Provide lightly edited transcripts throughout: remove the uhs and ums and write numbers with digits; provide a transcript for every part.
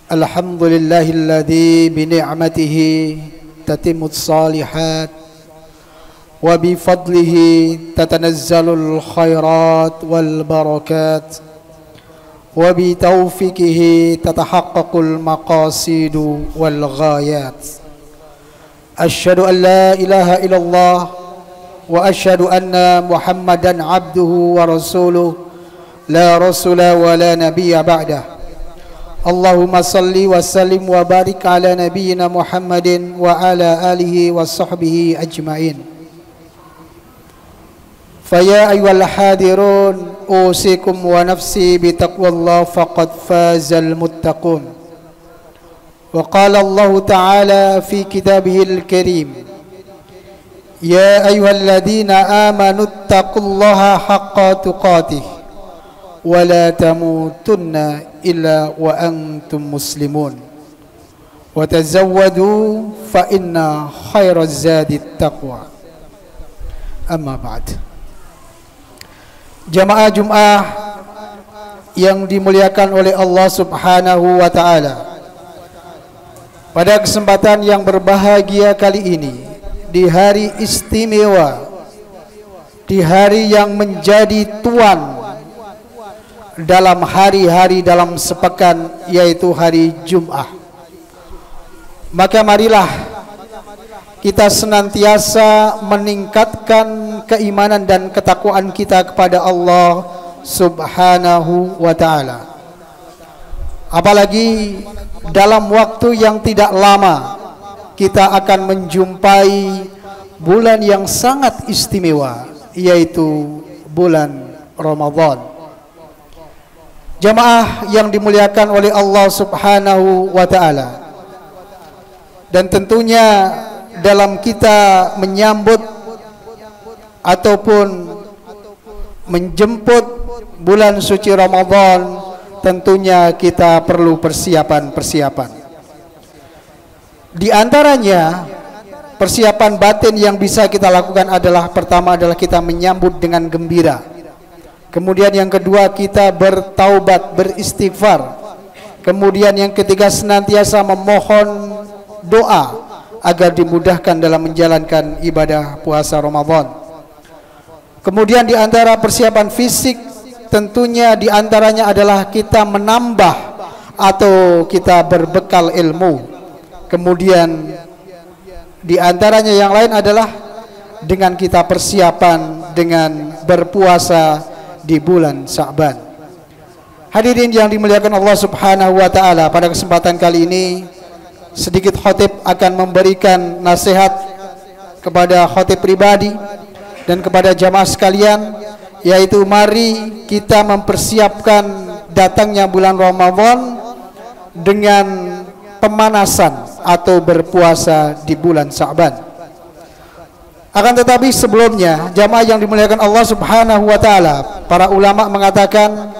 Alhamdulillahilladzi bini'matihi tatimmus shalihat wa bifadlihi tatanazzalul khairat wal barakat wa bitaufiqihi tatahaqqaqul maqasidu wal ghayat. Asyhadu an la ilaha illallah wa asyhadu anna Muhammadan abduhu wa rasuluh la rasula wa la nabiyya ba'dah. Allahumma salli wa sallim wa barik ala nabiyyina Muhammadin wa ala alihi wa sahbihi ajma'in. Faya ayyuhal hadirun usikum wa nafsi bitaqwallah faqad fazal muttaqun. Wa qala Allah ta'ala fi kitabihil karim, ya ayyuhalladzina amanu taqullaha haqqa tuqatih wa la tamutunna illa wa antum muslimun wa tazawwadu fa inna khairaz zadi taqwa. Amma ba'd. Jamaah Jumat yang dimuliakan oleh Allah Subhanahu wa taala, pada kesempatan yang berbahagia kali ini, di hari istimewa, di hari yang menjadi tuan dalam hari-hari dalam sepekan, yaitu hari Jumat, maka marilah kita senantiasa meningkatkan keimanan dan ketakwaan kita kepada Allah Subhanahu wa ta'ala. Apalagi dalam waktu yang tidak lama kita akan menjumpai bulan yang sangat istimewa, yaitu bulan Ramadan. Jamaah yang dimuliakan oleh Allah Subhanahu wa ta'ala, dan tentunya dalam kita menyambut ataupun menjemput bulan suci Ramadan, tentunya kita perlu persiapan-persiapan. Di antaranya persiapan batin yang bisa kita lakukan adalah, pertama adalah kita menyambut dengan gembira. Kemudian yang kedua, kita bertaubat, beristighfar. Kemudian yang ketiga, senantiasa memohon doa agar dimudahkan dalam menjalankan ibadah puasa Ramadan. Kemudian di antara persiapan fisik, tentunya di antaranya adalah kita menambah atau kita berbekal ilmu. Kemudian di antaranya yang lain adalah dengan kita persiapan dengan berpuasa di bulan Sya'ban. Hadirin yang dimuliakan Allah Subhanahu wa ta'ala, pada kesempatan kali ini sedikit khatib akan memberikan nasihat kepada khatib pribadi dan kepada jamaah sekalian, yaitu mari kita mempersiapkan datangnya bulan Ramadan dengan pemanasan atau berpuasa di bulan Sya'ban. Akan tetapi sebelumnya, jamaah yang dimuliakan Allah Subhanahu wa ta'ala, para ulama mengatakan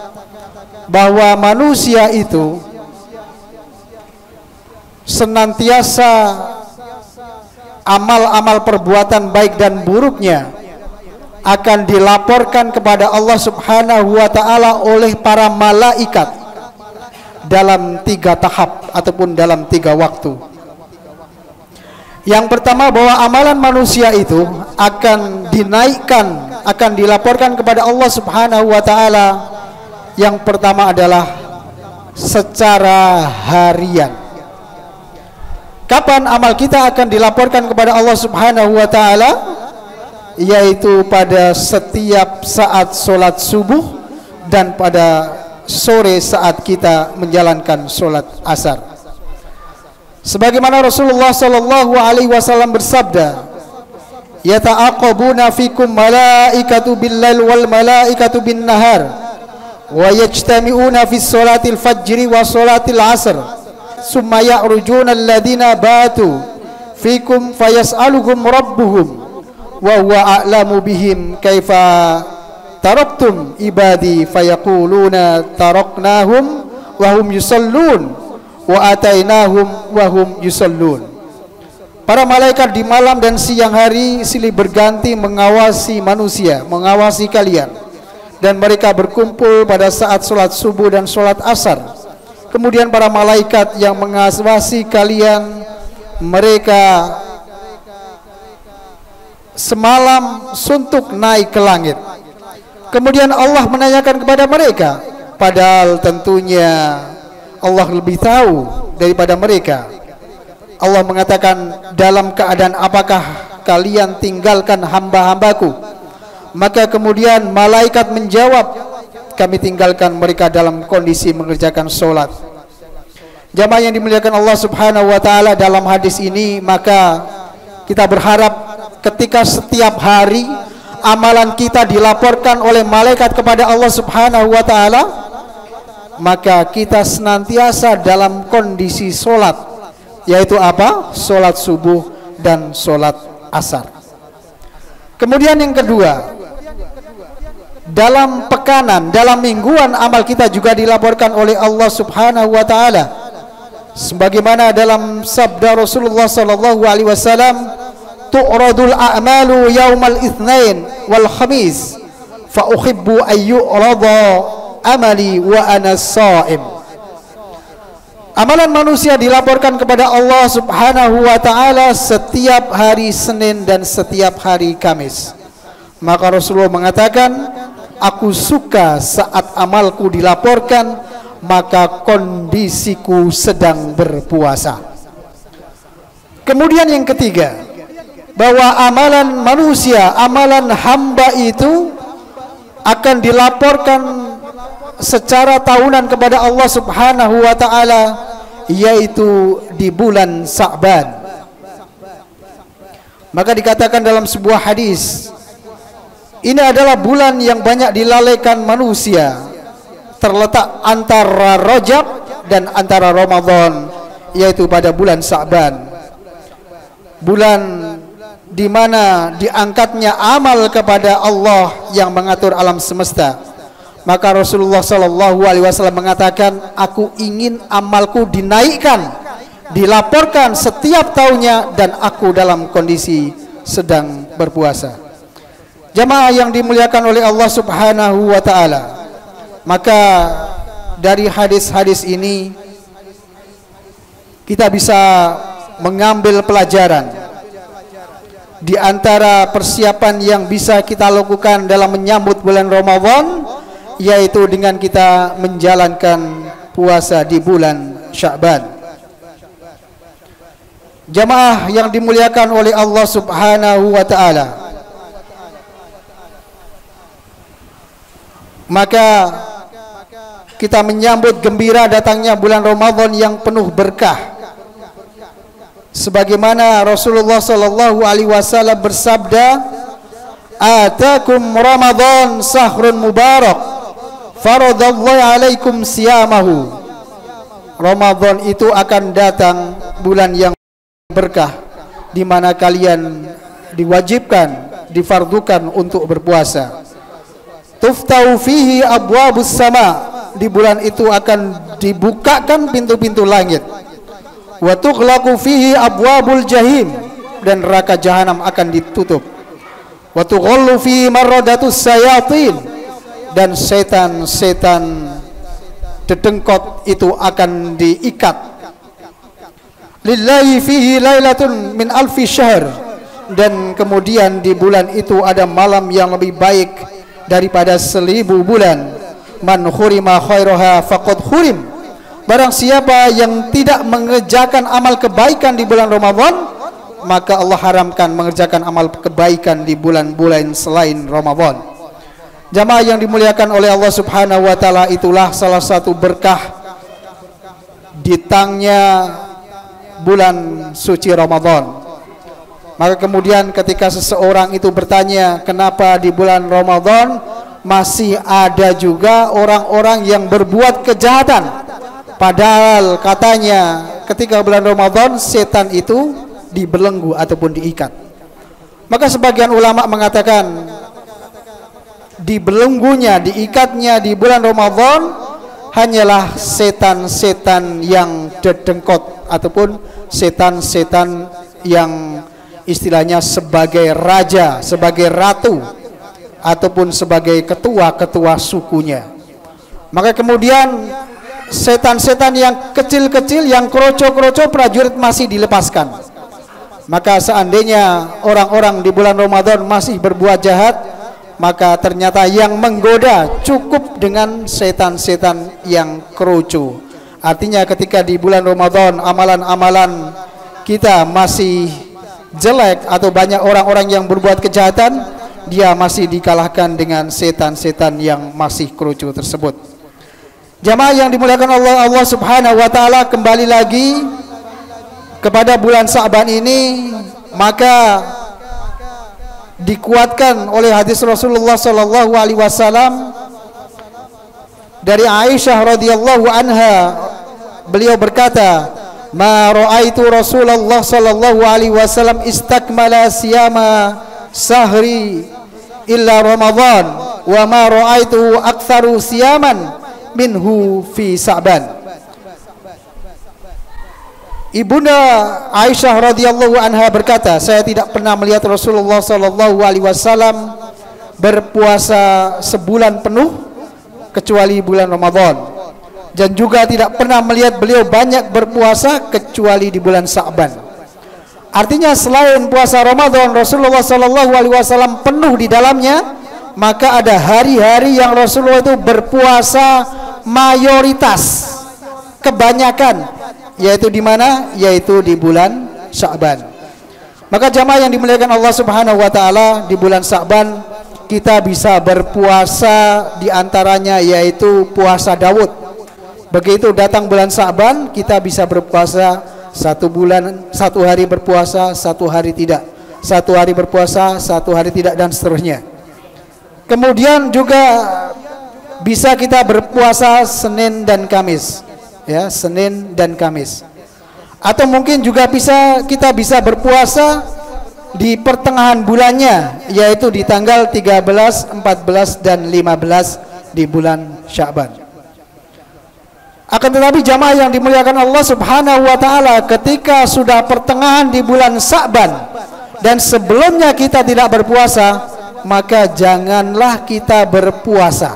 bahwa manusia itu senantiasa amal-amal perbuatan baik dan buruknya akan dilaporkan kepada Allah Subhanahu wa ta'ala oleh para malaikat dalam 3 tahap ataupun dalam 3 waktu. Yang pertama, bahwa amalan manusia itu akan dinaikkan, akan dilaporkan kepada Allah Subhanahu wa ta'ala. Yang pertama adalah secara harian. Kapan amal kita akan dilaporkan kepada Allah Subhanahu wa ta'ala? Yaitu pada setiap saat sholat subuh dan pada sore saat kita menjalankan sholat asar. Sebagaimana Rasulullah sallallahu alaihi wasallam bersabda, yata'aqabuna fikum malaikatu bil-lail wal malaikatu bin-nahar wa yajtami'una fi sholatil fajri wa sholatil asr summa ya'rujuna alladhina batu fikum fayas'aluhum rabbuhum wa huwa a'lamu bihim kaifa taraktum ibadi fayaquluna taraknahum wa hum yusallun wa atainahum wa hum yusallun. Para malaikat di malam dan siang hari silih berganti mengawasi manusia, mengawasi kalian, dan mereka berkumpul pada saat sholat subuh dan sholat asar. Kemudian para malaikat yang mengawasi kalian, mereka semalam suntuk naik ke langit. Kemudian Allah menanyakan kepada mereka, padahal tentunya Allah lebih tahu daripada mereka. Allah mengatakan, dalam keadaan apakah kalian tinggalkan hamba-hambaku? Maka kemudian malaikat menjawab, kami tinggalkan mereka dalam kondisi mengerjakan sholat. Jamaah yang dimuliakan Allah Subhanahu wa taala, dalam hadis ini maka kita berharap ketika setiap hari amalan kita dilaporkan oleh malaikat kepada Allah Subhanahu wa taala, maka kita senantiasa dalam kondisi sholat, yaitu apa? Sholat subuh dan sholat asar. Kemudian yang kedua, dalam pekanan, dalam mingguan amal kita juga dilaporkan oleh Allah Subhanahu wa taala. Sebagaimana dalam sabda Rasulullah sallallahu alaihi wasallam, tu'radul a'malu yaumal itsnain wal khamis fa uhibbu ayyurada amali wa ana shaim. Amalan manusia dilaporkan kepada Allah Subhanahu wa taala setiap hari Senin dan setiap hari Kamis. Maka Rasulullah mengatakan, aku suka saat amalku dilaporkan maka kondisiku sedang berpuasa. Kemudian yang ketiga, bahwa amalan manusia, amalan hamba itu akan dilaporkan secara tahunan kepada Allah Subhanahu wa taala, yaitu di bulan Sa'ban. Maka dikatakan dalam sebuah hadis, ini adalah bulan yang banyak dilalaikan manusia, terletak antara Rajab dan antara Ramadan, yaitu pada bulan Sa'ban, bulan di mana diangkatnya amal kepada Allah yang mengatur alam semesta. Maka Rasulullah sallallahu alaihi wasallam mengatakan, aku ingin amalku dinaikkan, dilaporkan setiap tahunnya, dan aku dalam kondisi sedang berpuasa. Jamaah yang dimuliakan oleh Allah Subhanahu wa taala, maka dari hadis-hadis ini kita bisa mengambil pelajaran di antara persiapan yang bisa kita lakukan dalam menyambut bulan Ramadan, yaitu dengan kita menjalankan puasa di bulan Sya'ban. Jamaah yang dimuliakan oleh Allah Subhanahu wa taala, maka kita menyambut gembira datangnya bulan Ramadan yang penuh berkah. Sebagaimana Rasulullah sallallahu alaihi wasallam bersabda, atakum Ramadan sahrun mubarak faradallahu alaikum siyamahu. Ramadan itu akan datang bulan yang berkah, di mana kalian diwajibkan, difardukan untuk berpuasa. Tuftau fihi abwabus sama, di bulan itu akan dibukakan pintu-pintu langit. Wa tughlaqu fihi abwabul jahim, dan neraka jahanam akan ditutup. Wa tughallu fihi maradatus sayatin, dan setan-setan dedengkot itu akan diikat. Lillahi fihi lailatun min alfi syahr, dan kemudian di bulan itu ada malam yang lebih baik daripada 1000 bulan. Man khurima khairaha faqad khurim, barang siapa yang tidak mengerjakan amal kebaikan di bulan Ramadan, maka Allah haramkan mengerjakan amal kebaikan di bulan-bulan selain Ramadan. Jamaah yang dimuliakan oleh Allah Subhanahu wa taala, itulah salah satu berkah datangnya bulan suci Ramadan. Maka kemudian ketika seseorang itu bertanya, kenapa di bulan Ramadan masih ada juga orang-orang yang berbuat kejahatan, padahal katanya ketika bulan Ramadan setan itu dibelenggu ataupun diikat. Maka sebagian ulama mengatakan dibelenggunya, diikatnya di bulan Ramadan hanyalah setan-setan yang dedengkot ataupun setan-setan yang istilahnya sebagai raja, sebagai ratu ataupun sebagai ketua-ketua sukunya. Maka kemudian setan-setan yang kecil-kecil, yang kroco-kroco, prajurit masih dilepaskan. Maka seandainya orang-orang di bulan Ramadan masih berbuat jahat, maka ternyata yang menggoda cukup dengan setan-setan yang kroco. Artinya ketika di bulan Ramadan amalan-amalan kita masih jelek atau banyak orang-orang yang berbuat kejahatan, dia masih dikalahkan dengan setan-setan yang masih kroco tersebut. Jamaah yang dimuliakan Allah Subhanahu wa taala, kembali lagi kepada bulan Sa'ban ini, maka dikuatkan oleh hadis Rasulullah sallallahu alaihi wasallam dari Aisyah radhiyallahu anha. Beliau berkata, "Ma ra'aitu Rasulullah sallallahu alaihi wasallam istakmala siyama sahri illa Ramadan wa ma ra'aitu aktsaru siyaman minhu fi Sa'ban." Ibunda Aisyah radhiyallahu anha berkata, saya tidak pernah melihat Rasulullah sallallahu alaihi wasallam berpuasa sebulan penuh kecuali bulan Ramadan, dan juga tidak pernah melihat beliau banyak berpuasa kecuali di bulan Sa'ban. Artinya selain puasa Ramadan Rasulullah sallallahu alaihi wasallam penuh di dalamnya, maka ada hari-hari yang Rasulullah itu berpuasa mayoritas, kebanyakan, yaitu di mana? Yaitu di bulan Sa'ban. Maka jamaah yang dimuliakan Allah Subhanahu wa taala, di bulan Sa'ban kita bisa berpuasa, di antaranya yaitu puasa Daud. Begitu datang bulan Sa'ban, kita bisa berpuasa 1 bulan, 1 hari berpuasa, 1 hari tidak, 1 hari berpuasa, 1 hari tidak, dan seterusnya. Kemudian juga bisa kita berpuasa Senin dan Kamis, ya, Senin dan Kamis. Atau mungkin juga kita bisa berpuasa di pertengahan bulannya, yaitu di tanggal 13, 14 dan 15 di bulan Sya'ban. Akan tetapi jamaah yang dimuliakan Allah Subhanahu wa taala, ketika sudah pertengahan di bulan Sa'ban dan sebelumnya kita tidak berpuasa, maka janganlah kita berpuasa.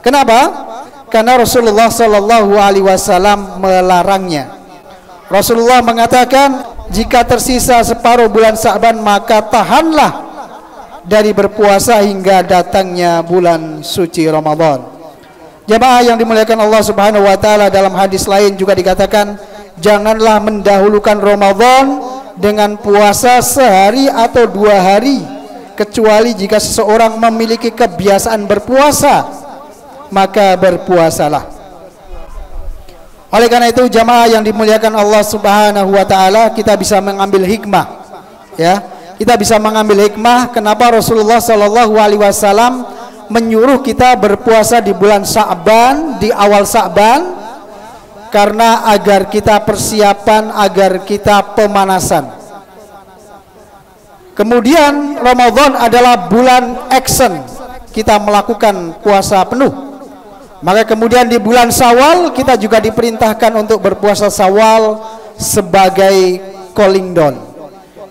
Kenapa? Karena Rasulullah sallallahu alaihi wasallam melarangnya. Rasulullah mengatakan, jika tersisa separuh bulan Sa'ban, maka tahanlah dari berpuasa hingga datangnya bulan suci Ramadan. Jamaah yang dimuliakan Allah Subhanahu wa taala, dalam hadis lain juga dikatakan, janganlah mendahulukan Ramadan dengan puasa sehari atau 2 hari, kecuali jika seseorang memiliki kebiasaan berpuasa, maka berpuasalah. Oleh karena itu jamaah yang dimuliakan Allah Subhanahu wa taala, kita bisa mengambil hikmah, ya. Kita bisa mengambil hikmah kenapa Rasulullah sallallahu alaihi wasallam menyuruh kita berpuasa di bulan Sa'ban, di awal Sa'ban, karena agar kita persiapan, agar kita pemanasan. Kemudian Ramadan adalah bulan action, kita melakukan puasa penuh. Maka kemudian di bulan Syawal kita juga diperintahkan untuk berpuasa Syawal sebagai cooling down.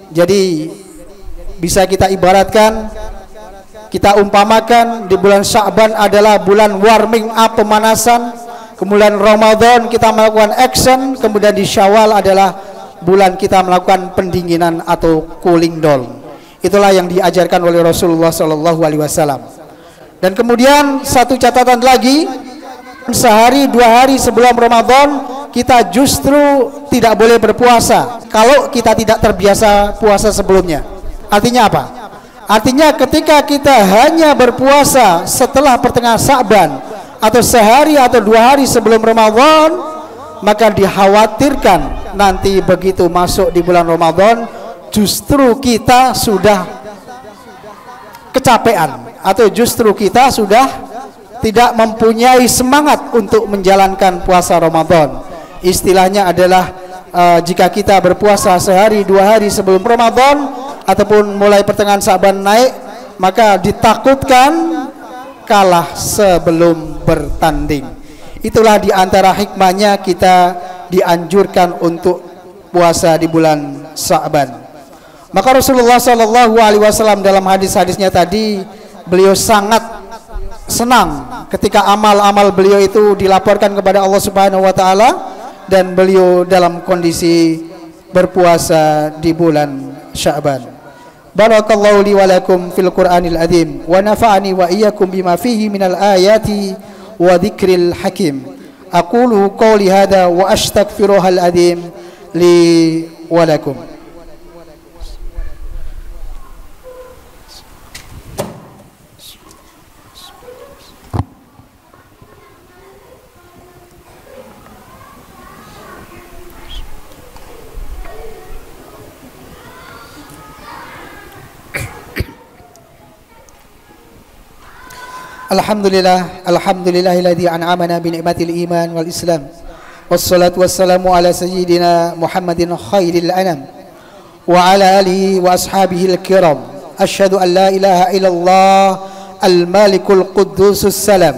Jadi bisa kita ibaratkan, kita umpamakan di bulan Sya'ban adalah bulan warming up, pemanasan. Kemudian Ramadan kita melakukan action, kemudian di Syawal adalah bulan kita melakukan pendinginan atau cooling down. Itulah yang diajarkan oleh Rasulullah sallallahu alaihi wasallam. Dan kemudian satu catatan lagi, sehari 2 hari sebelum Ramadan kita justru tidak boleh berpuasa kalau kita tidak terbiasa puasa sebelumnya. Artinya apa? Artinya ketika kita hanya berpuasa setelah pertengahan Sa'ban atau sehari atau 2 hari sebelum Ramadan, maka dikhawatirkan nanti begitu masuk di bulan Ramadan justru kita sudah kecapean, atau justru kita sudah tidak mempunyai semangat untuk menjalankan puasa Ramadan. Istilahnya adalah jika kita berpuasa sehari 2 hari sebelum Ramadan ataupun mulai pertengahan Sa'ban naik, maka ditakutkan kalah sebelum bertanding. Itulah di antara hikmahnya kita dianjurkan untuk puasa di bulan Sa'ban. Maka Rasulullah Shallallahu Alaihi Wasallam dalam hadis-hadisnya tadi, beliau sangat senang ketika amal-amal beliau itu dilaporkan kepada Allah Subhanahu Wa Taala, dan beliau dalam kondisi berpuasa di bulan Sya'ban. Barakallahu li wa lakum fil Qur'anil azim wa nafa'ani wa iyyakum bima fihi minal ayati wa dzikril hakim. Aqulu qawli hadha wa astaghfiruhal azim li wa lakum. Alhamdulillah, alhamdulillahilladzi an'amana bi ni'matil iman wal islam. Wassalatu wassalamu ala sayyidina Muhammadin khairil anam wa ala alihi wa ashabihi al-kiram. Asyhadu an la ilaha illallah al-malikul quddusus salam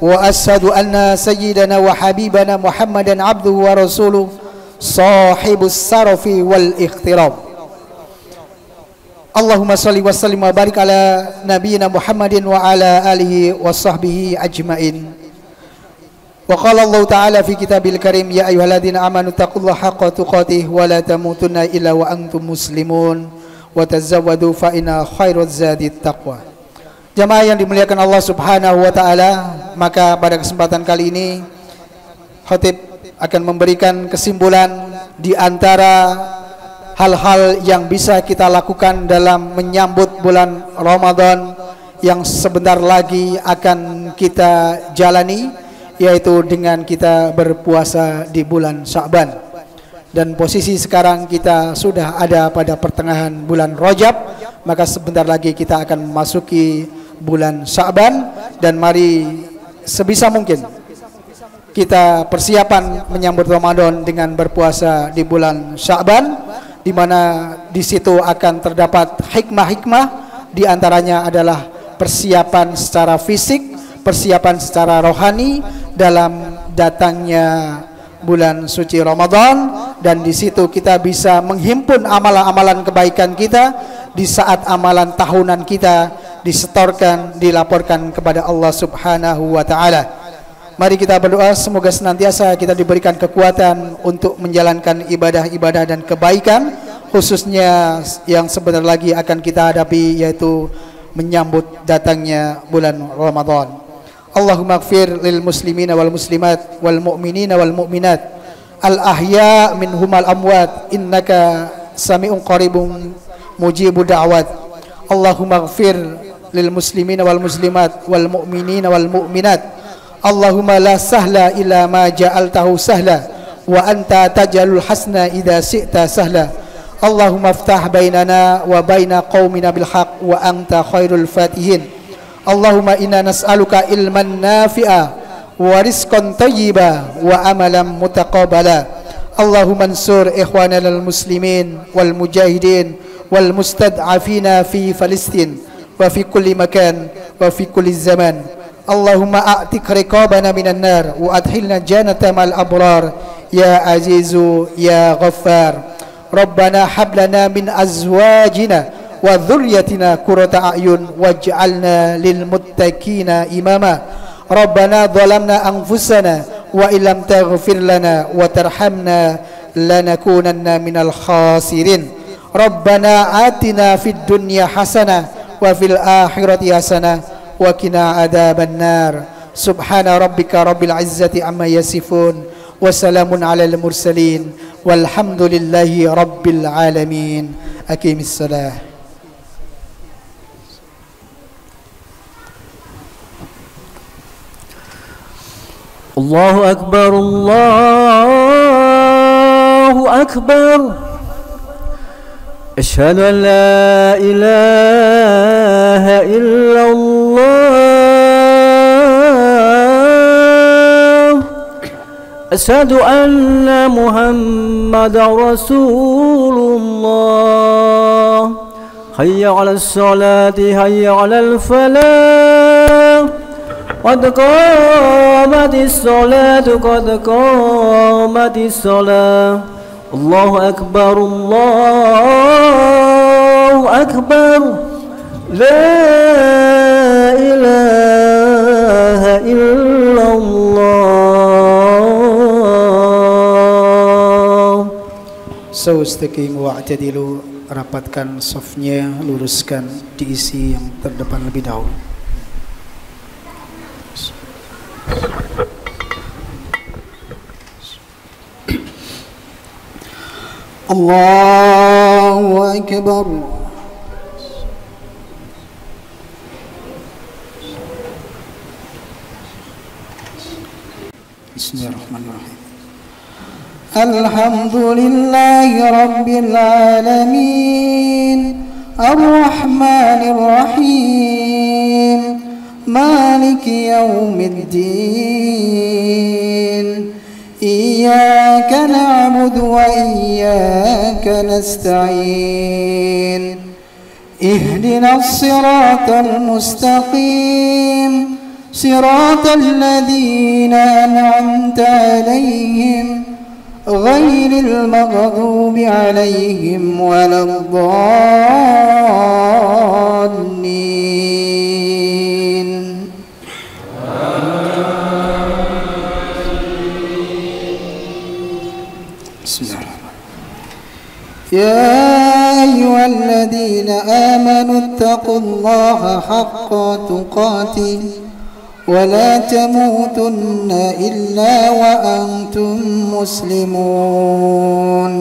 wa asyhadu anna sayyidana wa habibana Muhammadan abduhu wa rasuluh sahibus sarafi wal ikhtiram. Allahumma salli wa sallim wa barik ala nabiyyina Muhammadin wa ala alihi wa sahbihi ajmain. Wa qala Allah ta'ala fi kitabil karim, ya ayyuhalladzina amanu taqullaha haqqa tuqatih wa la tamutunna illa wa antum muslimun wa tazawwadu fa inna khairaz zadi taqwa. Jamaah yang dimuliakan Allah Subhanahu wa taala, maka pada kesempatan kali ini khatib akan memberikan kesimpulan di antara hal-hal yang bisa kita lakukan dalam menyambut bulan Ramadan yang sebentar lagi akan kita jalani, yaitu dengan kita berpuasa di bulan Sya'ban. Dan posisi sekarang kita sudah ada pada pertengahan bulan Rajab, maka sebentar lagi kita akan memasuki bulan Sya'ban, dan mari sebisa mungkin kita persiapan menyambut Ramadan dengan berpuasa di bulan Sya'ban, di mana di situ akan terdapat hikmah-hikmah. Di antaranya adalah persiapan secara fisik, persiapan secara rohani dalam datangnya bulan suci Ramadan, dan di situ kita bisa menghimpun amalan-amalan kebaikan kita di saat amalan tahunan kita disetorkan, dilaporkan kepada Allah Subhanahu wa taala. Mari kita berdoa semoga senantiasa kita diberikan kekuatan untuk menjalankan ibadah-ibadah dan kebaikan, khususnya yang sebentar lagi akan kita hadapi, yaitu menyambut datangnya bulan Ramadan. Allahumma ighfir lil muslimina wal muslimat wal mu'minina wal mu'minat al ahya minhum al amwat innaka sami'un qaribun mujibud da'wat. Allahumma ighfir lil muslimina wal muslimat wal mu'minina wal mu'minat Allahumma la sahla illa ma ja'altahu sahla wa anta taj'alul hasna idza syi'ta sahla. Allahumma iftah bainana wa baina qaumina bil haqq wa anta khairul fatihin. Allahumma inna nas'aluka ilman nafi'a wa rizqan thayyiba wa amalan mutaqabbala. Allahumma ansur ikhwanana al muslimin wal mujahidin wal mustad'afina fi Palestin wa fi kulli makan wa fi kulli zaman. Allahumma a'tik riqabana minan nar wa adkhilna jannata mal abrar ya azizu ya ghaffar. Rabbana hab lana min azwajina wa dhurriyyatina qurrata a'yun waj'alna lil muttaqina imama. Rabbana dhalamna anfusana wa illam taghfir lana wa tarhamna lanakunanna minal khasirin. Rabbana atina fid dunya hasanah wa fil akhirati hasanah wa qina adzaban nar. Subhana rabbika rabbil izzati amma yasifun wa salamun alal mursalin walhamdulillahi rabbil alamin. Aqimis salah. Allahu akbar, Allahu akbar. Asyhadu an la ilaha illallah أشهد أن محمد رسول الله حي على الصلاة حي على الفلاح قد قامت الصلاة قد قامت الصلاة الله أكبر الله أكبر لا إله إلا الله. Saustaqimu wa'tadilu, rapatkan safnya, luruskan, diisi yang terdepan lebih dahulu. Allahu Akbar. Bismillahirrahmanirrahim. Alhamdulillahi Rabbil Alamin, Ar-Rahmanir Rahim, Maliki Yawmiddin, Iyyaka na'budu wa iyyaka nasta'in, Ihdinas siratal mustaqim, Siratal ladzina an'amta 'alaihim ghairil maghdubi 'alaihim waladdallin. Ya ayyuhalladzina amanu ittaqullaha haqqa tuqatih ولا تموتن إلا وأنتم مسلمون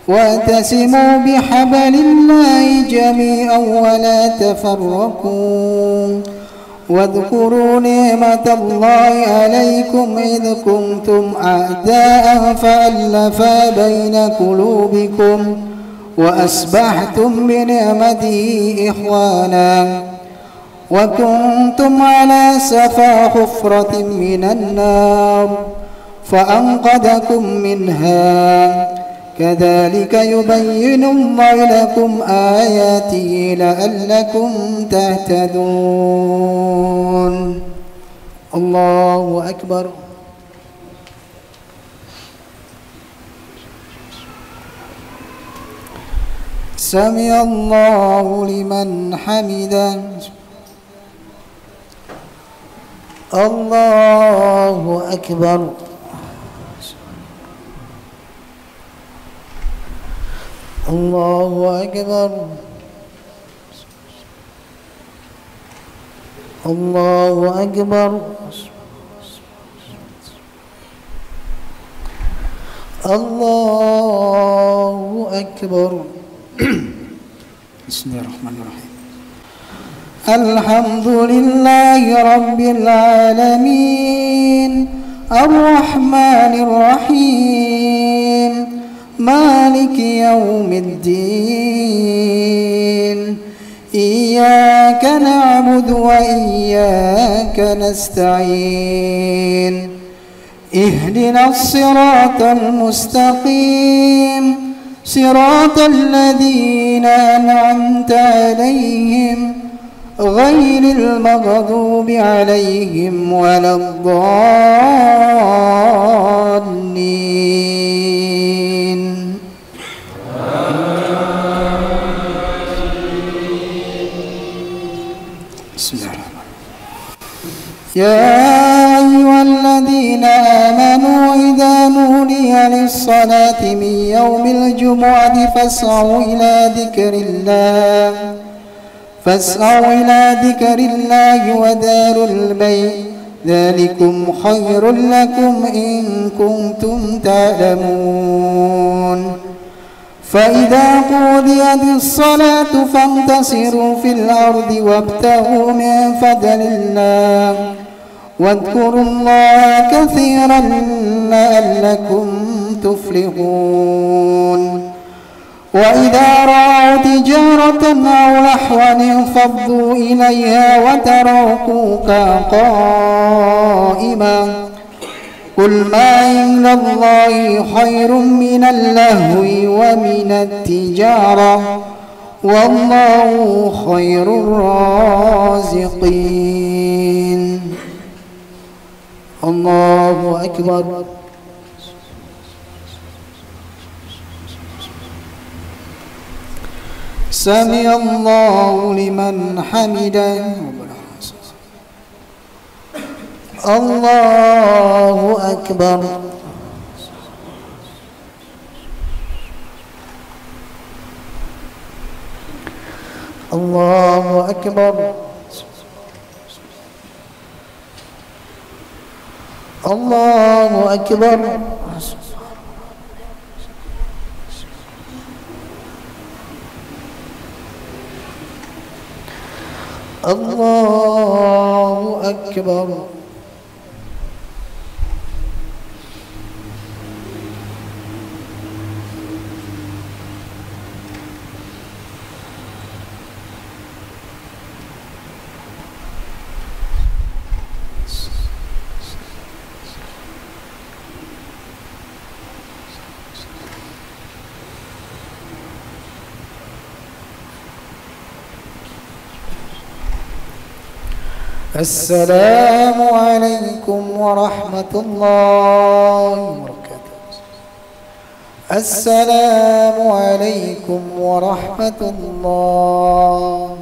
واعتصموا بحبل الله جميعا ولا تفرقوا واذكروا نعمة الله عليكم إذ كنتم أعداء فألف بين قلوبكم وأصبحتم بنعمته إخوانا وكنتم على شفا حفرة من النار فأنقذكم منها كذلك يبين الله لكم آياته لعلكم تهتدون. الله أكبر. سمع الله لمن حمده. الله أكبر. الله أكبر. الله أكبر. الله أكبر. بسم الله الرحمن الرحيم. الحمد لله رب العالمين الرحمن الرحيم مالك يوم الدين إياك نعبد وإياك نستعين اهدنا الصراط المستقيم صراط الذين أنعمت عليهم غير المغضوب عليهم ولا الضالين. بسم الله الرحمن الرحيم. يا أيها الذين آمنوا إذا نودي للصلاة من يوم الجمعة فاسعوا إلى ذكر الله وذروا البيع ذلكم خير لكم إن كنتم تعلمون. فإذا قضيت الصلاة فانتصروا في الأرض وابتغوا من فضل الله واذكروا الله كثيرا لعلكم تفلحون. وإذا رأوا تجارة أو لهوا انفضوا إليها وتركوك قائما قل ما عند الله خير من اللهو ومن التجارة والله خير الرازقين. الله أكبر. سمع الله لمن حمده. الله أكبر. الله أكبر. الله أكبر. الله أكبر. السلام عليكم ورحمة الله وبركاته. السلام عليكم ورحمة الله.